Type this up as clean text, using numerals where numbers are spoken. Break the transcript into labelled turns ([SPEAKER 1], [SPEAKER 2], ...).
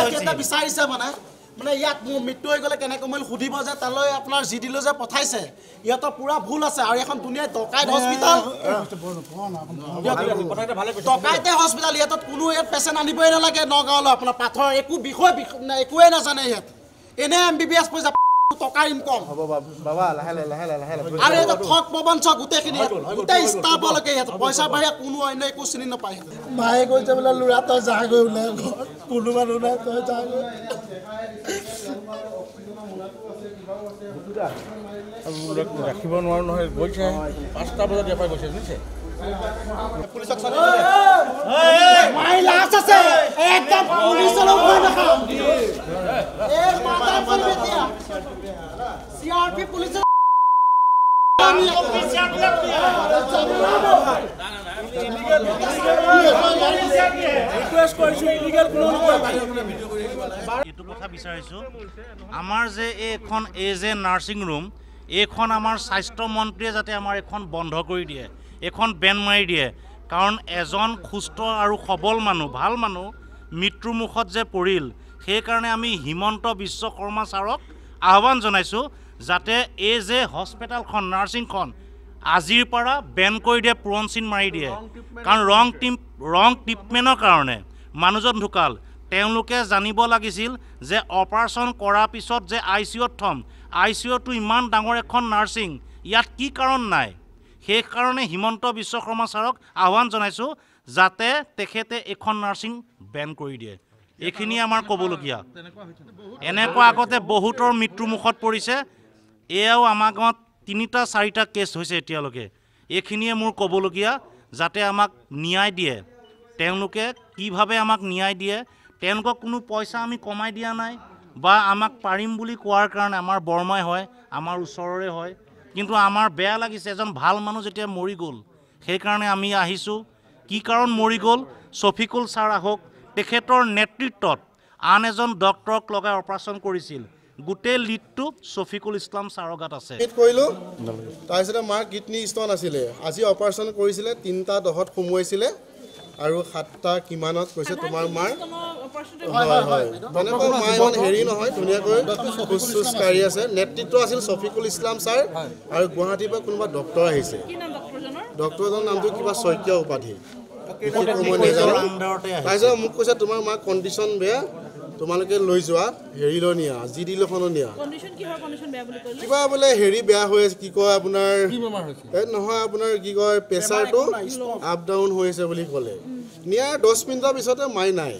[SPEAKER 1] তেখেতে বিচাৰিছে মানে ইয়াত মোৰ মৃত্যু হৈ গ'লে কেনেকৈ মই সুধিব যে তালৈ আপোনাৰ জি দিলৈ যে পঠাইছে ইহঁতৰ পুৰা ভুল আছে আৰু এখন ধুনীয়া ডকাইত হস্পিটাল ডকাইতে হস্পিটাল ইয়াত কোনো ইয়াত পেচেণ্ট আনিবই নালাগে নগাঁৱলৈ আপোনাৰ পাথৰ একো বিষয় একোৱে নাজানে ইয়াত এনে MBBS পইচা টকাৰ ইনকম
[SPEAKER 2] হ'ব বাবা লাহে
[SPEAKER 1] আৰু এটা ঠক প্ৰবঞ্চ গোটেইখিনি গোটেই ষ্টাফলৈকে ইয়াত পইচা বাহিৰে কোনো অন্য একো চিনি নাপায়
[SPEAKER 3] মায়ে কৈছে বোলে ল'ৰা তই যাগৈ ওলাই ঘৰত কোনো মানুহ নাই তই যাগৈ
[SPEAKER 2] ৰাখিব নোৱাৰো নহয় গৈছে 5টা বজাত ইয়াৰ পৰা গৈছে বুজিছে
[SPEAKER 1] পুলিচক মাই লাছ আছে একদম পুলিচলৈ ভয় নাখাও এক মাথা ফোন দিয়া CRP পুলিচ
[SPEAKER 4] এইটো কথা বিচাৰিছোঁ আমাৰ যে এইখন যে নাৰ্ছিং ৰুম এইখন আমাৰ স্বাস্থ্য মন্ত্ৰীয়ে যাতে আমাৰ এখন বন্ধ কৰি দিয়ে এখন বেন মাৰি দিয়ে কাৰণ এজন সুস্থ আৰু সবল মানুহ ভাল মানুহ মৃত্যুমুখত যে পৰিল সেইকাৰণে আমি হিমন্ত বিশ্ব শৰ্মা ছাৰক আহ্বান জনাইছোঁ যাতে এই যে হস্পিটেলখন নাৰ্ছিংখন আজিৰ পৰা বেন কৰি দিয়ে পুৰণ চিন মাৰি দিয়ে কাৰণ ৰং ট্ৰিটমেণ্টৰ কাৰণে মানুহজন ঢুকাল তেওঁলোকে জানিব লাগিছিল যে অপাৰেশ্যন কৰাৰ পিছত যে ICUত থ'ম ICUটো ইমান ডাঙৰ এখন নাৰ্ছিং ইয়াত কি কাৰণ নাই সেইকাৰণে হিমন্ত বিশ্ব শৰ্মা ছাৰক আহ্বান জনাইছোঁ যাতে তেখেতে এখন নাৰ্ছিং বেন কৰি দিয়ে এইখিনি আমাৰ ক'বলগীয়া এনেকুৱা আগতে বহুতৰ মৃত্যুমুখত পৰিছে এয়াও আমাৰ গাঁৱত 3টা 4টা কেছ হৈছে এতিয়ালৈকে এইখিনিয়ে মোৰ ক'বলগীয়া যাতে আমাক ন্যায় দিয়ে তেওঁলোকে কিভাৱে আমাক ন্যায় দিয়ে তেওঁলোকক কোনো পইচা আমি কমাই দিয়া নাই বা আমাক পাৰিম বুলি কোৱাৰ কাৰণে আমাৰ বৰমাই হয় আমাৰ ওচৰৰে হয় কিন্তু আমাৰ বেয়া লাগিছে এজন ভাল মানুহ যেতিয়া মৰি গ'ল সেইকাৰণে আমি আহিছোঁ কি কাৰণ মৰি গ'ল শফিকুল ছাৰ আহক তেখেতৰ নেতৃত্বত আন এজন ডক্টৰক লগাই অপাৰেশ্যন কৰিছিল গোটেই লিডটো শফিকুল ইছলাম ছাৰৰ গাত আছে
[SPEAKER 5] কৰিলোঁ তাৰপিছতে মাৰ কিডনী ষ্টন আছিলে আজি অপাৰেশ্যন কৰিছিলে 3টা 10ত সোমোৱাইছিলে আৰু 7টা কিমানত কৈছে তোমাৰ মাৰ হয় তেনেকুৱা মা ইমান হেৰি নহয় ধুনীয়াকৈ খোজ কাঢ়ি আছে নেতৃত্ব আছিল শফিকুল ইছলাম ছাৰ আৰু গুৱাহাটীৰ পৰা কোনোবা ডক্টৰ আহিছে ডক্টৰজনৰ নামটো কিবা শইকীয়া উপাধি মই নাজানো তাৰপিছত মোক কৈছে তোমাৰ মাৰ কণ্ডিশ্যন বেয়া তোমালোকে লৈ যোৱা হেৰিলৈ নিয়া জি দিলৈখনো নিয়া কিবা বোলে হেৰি বেয়া হৈ আছে কি কয় আপোনাৰ নহয় আপোনাৰ কি কয় প্ৰেছাৰটো আপ ডাউন হৈ আছে বুলি ক'লে নিয়াৰ 10 মিনিটৰ পিছতে মাই নাই